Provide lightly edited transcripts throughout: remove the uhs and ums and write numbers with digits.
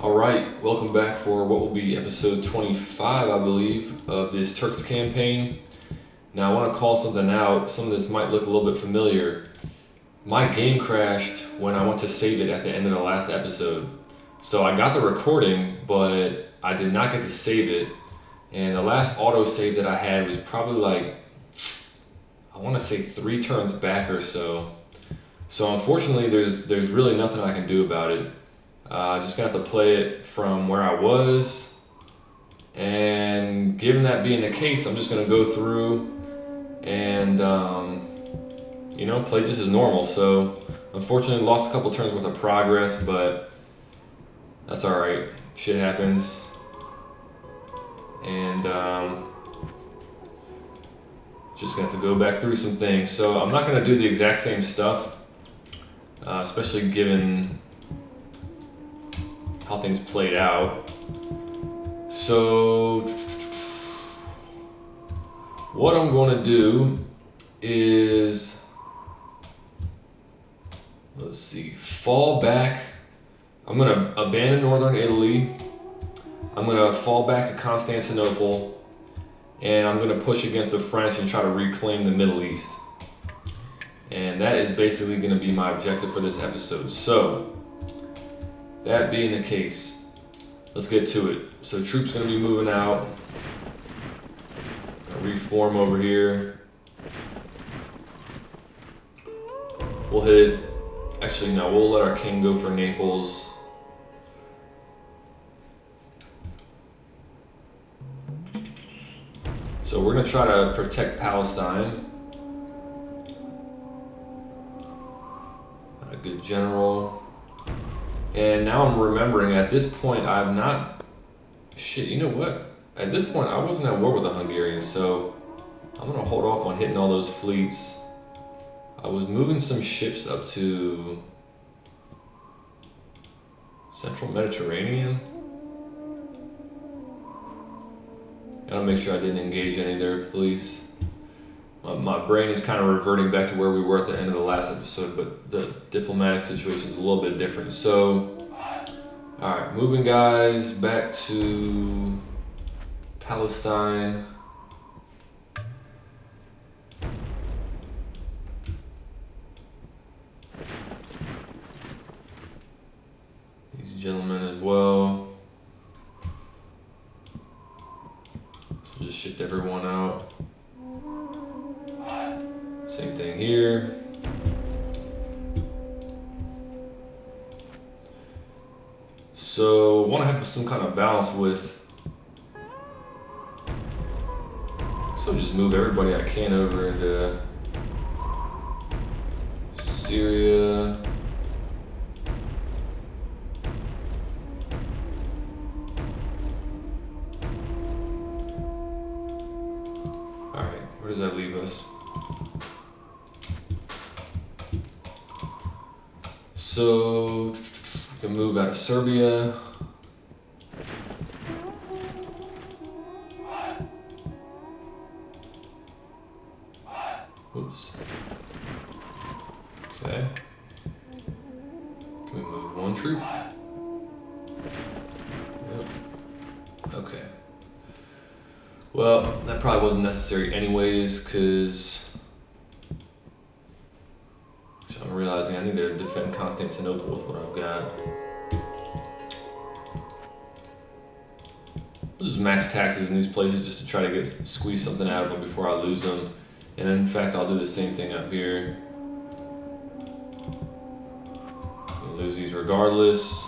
Alright, welcome back for what will be episode 25, I believe, of this Turks campaign. Now I want to call something out. Some of this might look a little bit familiar. My game crashed when I went to save it at the end of the last episode. So I got the recording, but I did not get to save it. And the last autosave that I had was probably like, I want to say 3 turns back or so. So unfortunately, there's really nothing I can do about it. Just gonna have to play it from where I was, and given that being the case, I'm just gonna go through and play just as normal. So unfortunately, lost a couple turns worth of progress, but that's all right. Shit happens, and just gonna have to go back through some things. So I'm not gonna do the exact same stuff, especially given how things played out. So what I'm going to do is, fall back. I'm going to abandon northern Italy. I'm going to fall back to Constantinople, and I'm going to push against the French and try to reclaim the Middle East. And that is basically going to be my objective for this episode. So that being the case, let's get to it. So troops gonna be moving out. Gonna reform over here. We'll let our king go for Naples. So we're gonna try to protect Palestine. Got a good general. And now I'm remembering, at this point, I've not... Shit, you know what? At this point, I wasn't at war with the Hungarians, so I'm going to hold off on hitting all those fleets. I was moving some ships up to Central Mediterranean. Gotta make sure I didn't engage any of their fleets. My brain is kind of reverting back to where we were at the end of the last episode, but the diplomatic situation is a little bit different. So, alright, moving guys back to Palestine. These gentlemen as well. So just shipped everyone out. Same thing here. So, want to have some kind of balance with. So just move everybody I can over into Syria. All right, where does that leave us? So, we can move out of Serbia. Oops. Okay. Can we move one troop? Yep. Okay. Well, that probably wasn't necessary anyways, because I'm realizing I need to defend Constantinople with what I've got. I'll just max taxes in these places just to try to squeeze something out of them before I lose them. And in fact, I'll do the same thing up here. I'll lose these regardless.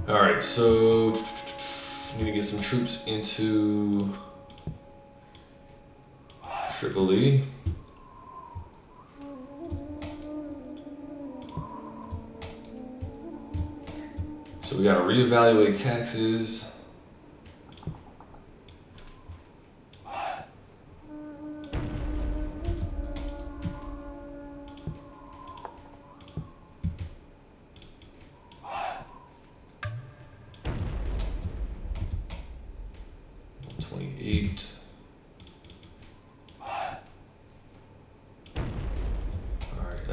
Alright, so need to get some troops into Tripoli. So we gotta reevaluate taxes.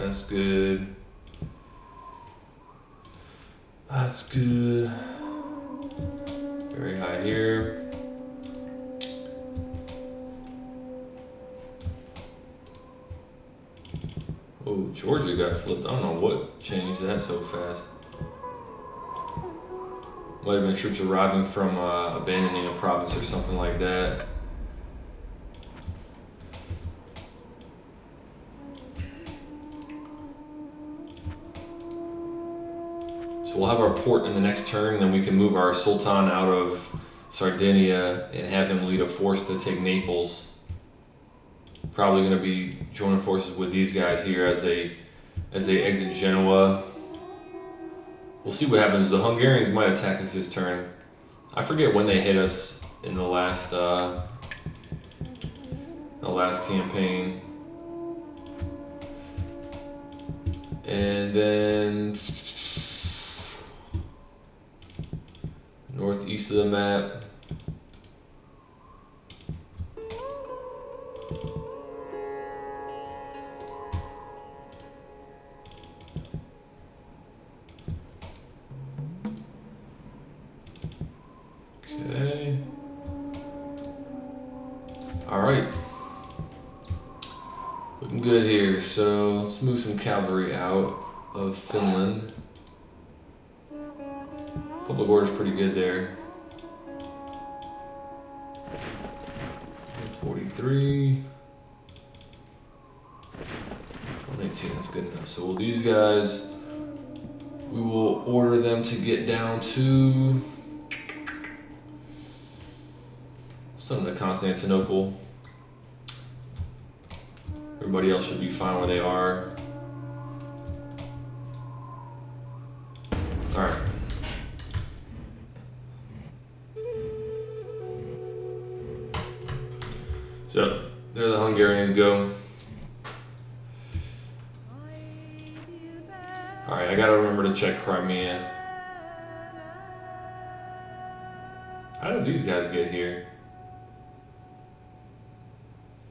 That's good. That's good. Very high here. Oh, Georgia got flipped. I don't know what changed that so fast. Might have been troops arriving from abandoning a province or something like that. So we'll have our port in the next turn, and then we can move our Sultan out of Sardinia and have him lead a force to take Naples. Probably going to be joining forces with these guys here as they exit Genoa. We'll see what happens. The Hungarians might attack us this turn. I forget when they hit us in the last campaign. And then northeast of the map. Okay. All right. Looking good here. So let's move some cavalry out of Finland. Public order's pretty good there. 43. 118, that's good enough. So these guys, we will order them to get down to something to Constantinople. Everybody else should be fine where they are. All right. So there the Hungarians go. All right, I gotta remember to check Crimea. How did these guys get here?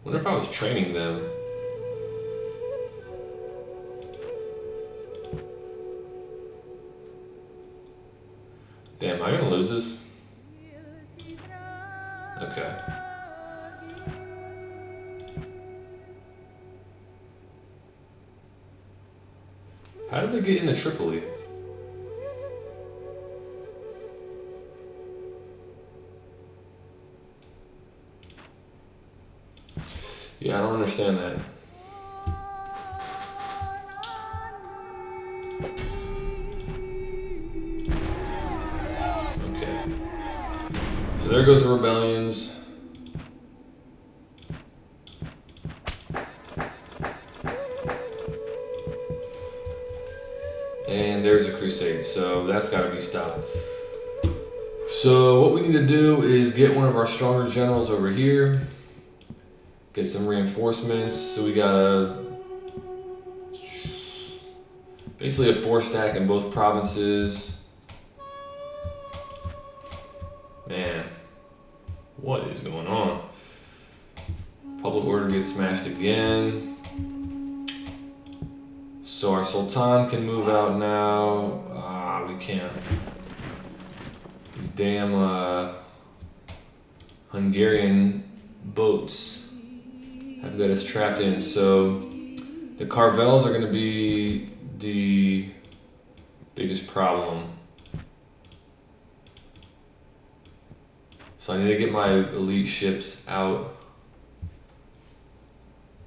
Wonder if I was training them. Damn, am I gonna lose this? Okay. How did they get into Tripoli? Yeah, I don't understand that. Okay. So there goes the rebellions. And there's a crusade, so that's got to be stopped. So what we need to do is get one of our stronger generals over here, get some reinforcements. So we got basically a 4-stack in both provinces. Man, what is going on? Public order gets smashed again. So our Sultan can move out now. We can't. These damn Hungarian boats have got us trapped in. So the Carvels are going to be the biggest problem. So I need to get my elite ships out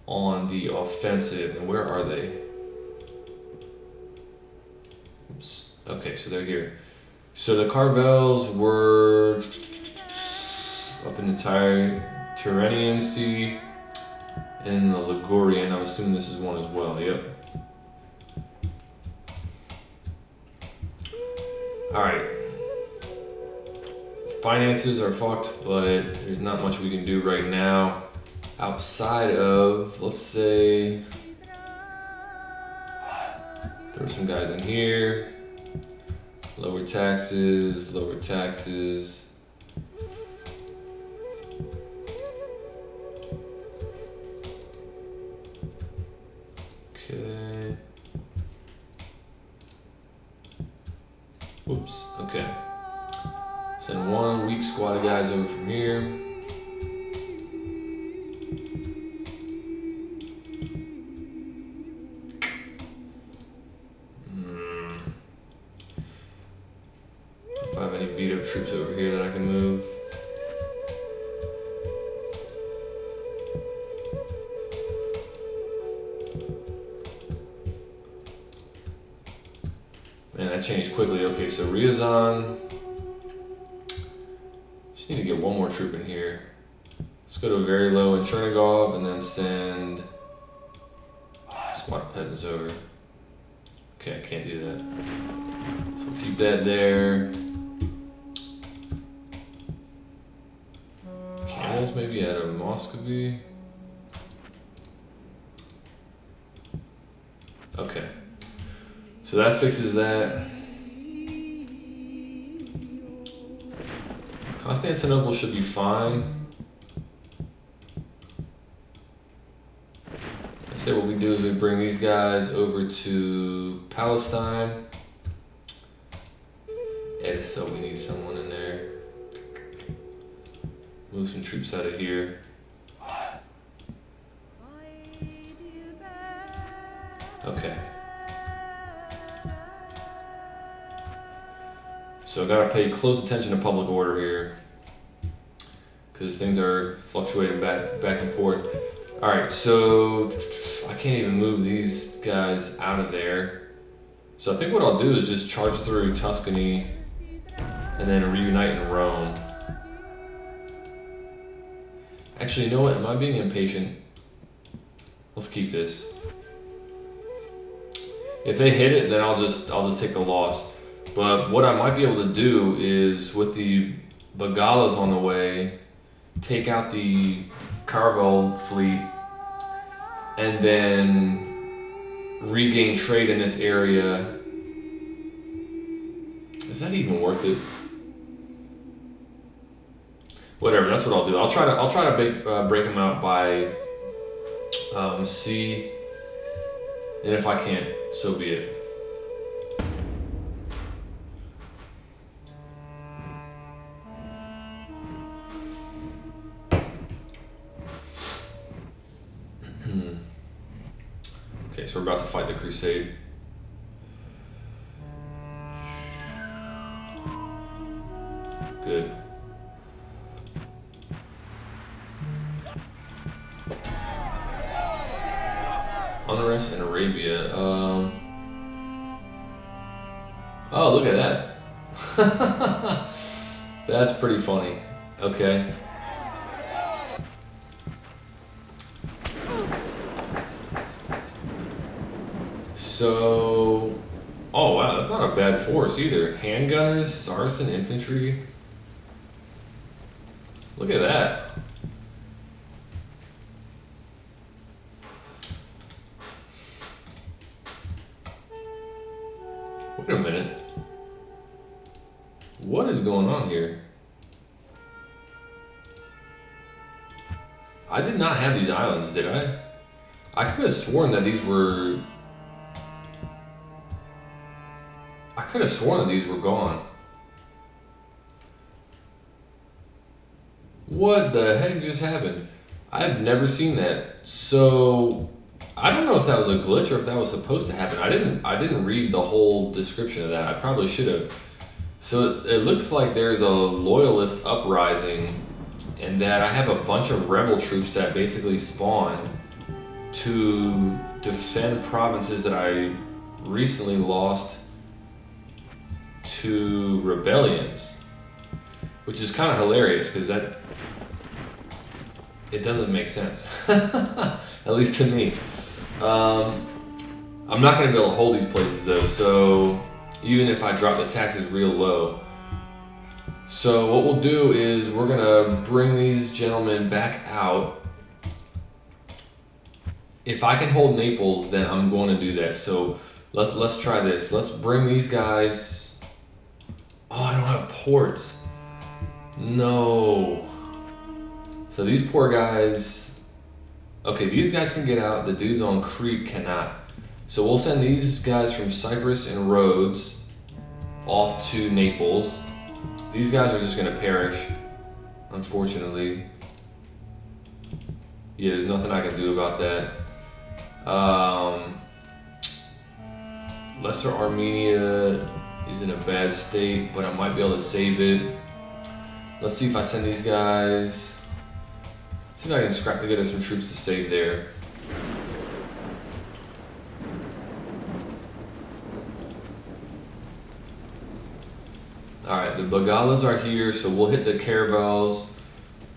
on the offensive. And where are they? Oops. Okay, so they're here. So the Carvels were up in the Tyrrhenian Sea and the Ligurian. I'm assuming this is one as well. Yep. All right. Finances are fucked, but there's not much we can do right now outside of, let's say, throw some guys in here. Lower taxes, lower taxes. Okay. Whoops, okay. Send one weak squad of guys over from here. If I have any beat up troops over here that I can move. Man, that changed quickly. Okay, so Ryazan. Just need to get one more troop in here. Let's go to very low in Chernigov and then send squad of peasants over. Okay, I can't do that. So we'll keep that there. Camels maybe out of Muscovy. Okay. So that fixes that. Constantinople should be fine. I say what we do is we bring these guys over to Palestine. And so we need someone in there. Move some troops out of here. Okay. So I gotta pay close attention to public order here, because things are fluctuating back and forth. All right, so I can't even move these guys out of there. So I think what I'll do is just charge through Tuscany and then reunite in Rome. Actually, you know what? Am I being impatient? Let's keep this. If they hit it, then I'll just take the loss. But what I might be able to do is, with the Bagalas on the way, take out the Caravel fleet and then regain trade in this area. Is that even worth it? Whatever, that's what I'll do. I'll try to break them out by sea, and if I can't, so be it. Okay, so we're about to fight the Crusade. Good. Unrest in Arabia. Oh, look at that. That's pretty funny. Okay. So, oh wow, that's not a bad force either. Handgunners, Saracen infantry. Look at that. Wait a minute. What is going on here? I did not have these islands, did I? I could have sworn that these were... I could have sworn that these were gone. What the heck just happened? I've never seen that. So I don't know if that was a glitch or if that was supposed to happen. I didn't read the whole description of that. I probably should have. So it looks like there's a loyalist uprising, and that I have a bunch of rebel troops that basically spawn to defend provinces that I recently lost to rebellions, which is kind of hilarious because it doesn't make sense, at least to me. I'm not going to be able to hold these places though, so even if I drop the taxes real low. So what we'll do is we're going to bring these gentlemen back out. If I can hold Naples, then I'm going to do that. So let's try this. Let's bring these guys. Oh, I don't have ports. No. So these poor guys. Okay, these guys can get out. The dudes on Crete cannot. So we'll send these guys from Cyprus and Rhodes. off to Naples. These guys are just gonna perish, unfortunately. Yeah, there's nothing I can do about that. Lesser Armenia is in a bad state, but I might be able to save it. Let's see if I send these guys. See if I can scrap together some troops to save there. Alright, the Bagalas are here, so we'll hit the caravels.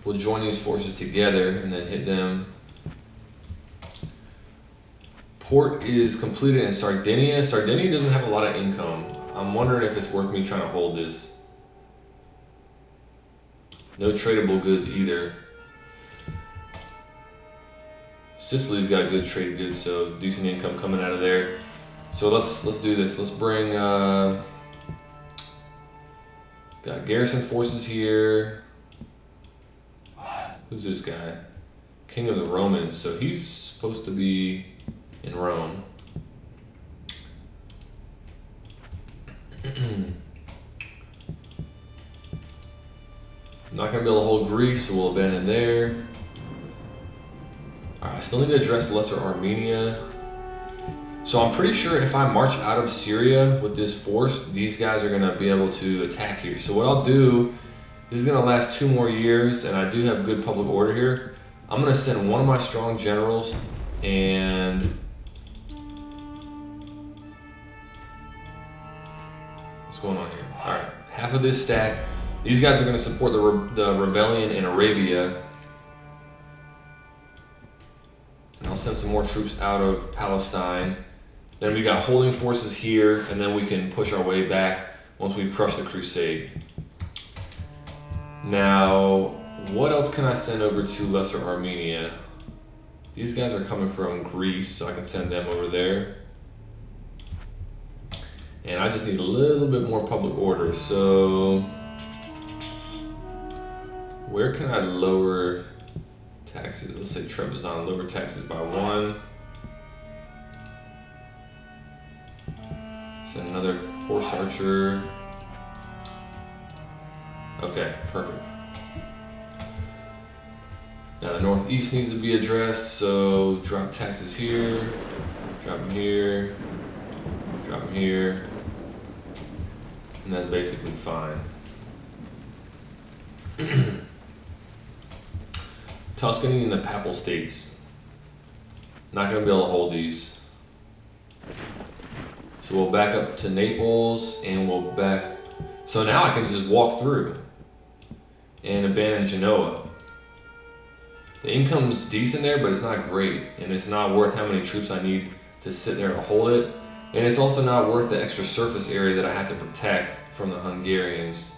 We'll join these forces together and then hit them. Port is completed in Sardinia. Sardinia doesn't have a lot of income. I'm wondering if it's worth me trying to hold this. No tradable goods either. Sicily's got good trade goods, so decent income coming out of there. So let's do this. Let's bring got garrison forces here. Who's this guy? King of the Romans. So he's supposed to be in Rome. Not gonna be able to hold Greece, so we'll abandon there. Alright, I still need to address Lesser Armenia. So I'm pretty sure if I march out of Syria with this force, these guys are gonna be able to attack here. So what I'll do, this is gonna last 2 more years, and I do have good public order here. I'm gonna send one of my strong generals and what's going on here? All right, half of this stack. These guys are going to support the rebellion in Arabia. And I'll send some more troops out of Palestine. Then we got holding forces here, and then we can push our way back once we've crushed the crusade. Now, what else can I send over to Lesser Armenia? These guys are coming from Greece, so I can send them over there. And I just need a little bit more public order. So where can I lower taxes? Let's say Trebizond, lower taxes by 1. Send another horse archer. Okay, perfect. Now the northeast needs to be addressed, so drop taxes here, drop them here, drop them here. And that's basically fine. Tuscany and the Papal States. Not going to be able to hold these. So we'll back up to Naples and we'll back. So now I can just walk through and abandon Genoa. The income's decent there, but it's not great. And it's not worth how many troops I need to sit there to hold it. And it's also not worth the extra surface area that I have to protect from the Hungarians.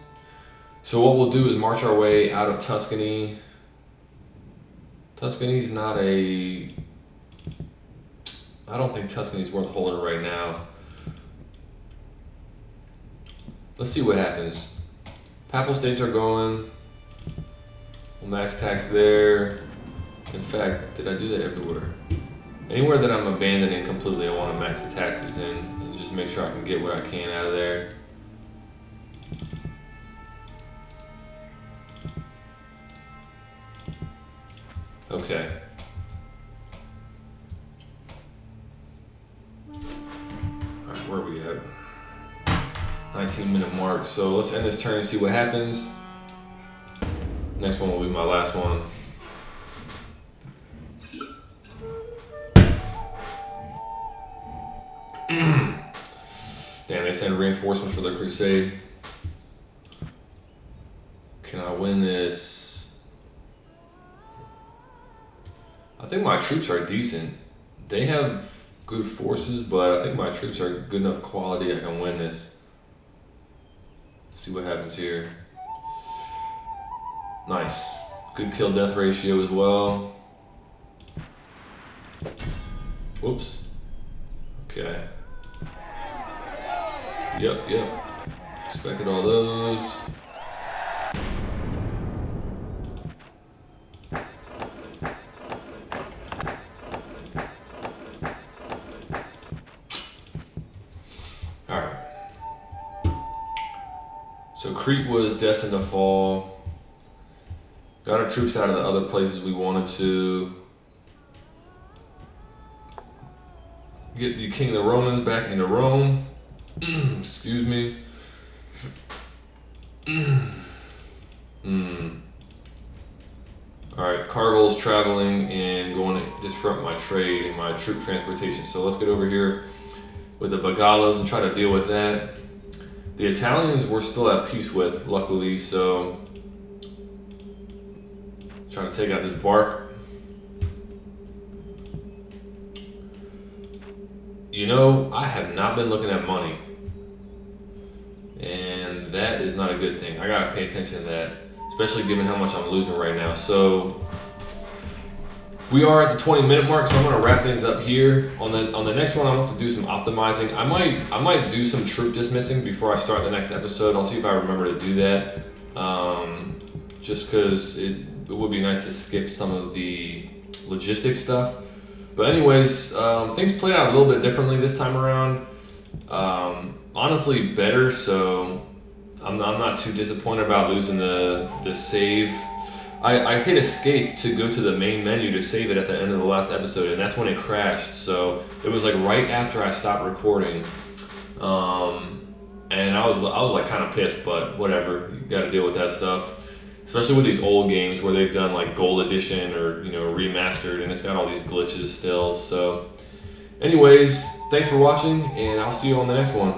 So what we'll do is march our way out of Tuscany. Tuscany's not a... I don't think Tuscany's worth holding right now. Let's see what happens. Papal States are going. We'll max tax there. In fact, did I do that everywhere? Anywhere that I'm abandoning completely, I want to max the taxes in and just make sure I can get what I can out of there. Okay. Alright, where are we at? 19-minute mark. So let's end this turn and see what happens. Next one will be my last one. Damn, they sent reinforcements for the crusade. Can I win this? I think my troops are decent. They have good forces, but I think my troops are good enough quality I can win this. Let's see what happens here. Nice. Good kill death ratio as well. Whoops. Okay. Yep. Expected all those. Alright. So Crete was destined to fall. Got our troops out of the other places we wanted to. Get the King of the Romans back into Rome. Excuse me. Alright, cargo's traveling and going to disrupt my trade and my troop transportation. So let's get over here with the Bagalas and try to deal with that. The Italians we're still at peace with, luckily, so trying to take out this bark. You know, I have not been looking at money, and that is not a good thing. I gotta pay attention to that, especially given how much I'm losing right now. So we are at the 20-minute mark, so I'm gonna wrap things up here. On the next one, I'm going to do some optimizing. I might do some troop dismissing before I start the next episode. I'll see if I remember to do that. Just because it would be nice to skip some of the logistics stuff. But anyways, things played out a little bit differently this time around. Honestly, better. So I'm not too disappointed about losing the save. I hit escape to go to the main menu to save it at the end of the last episode, and that's when it crashed. So it was like right after I stopped recording, and I was like kind of pissed, but whatever. You got to deal with that stuff, especially with these old games where they've done like Gold Edition or remastered, and it's got all these glitches still. So, anyways, thanks for watching, and I'll see you on the next one.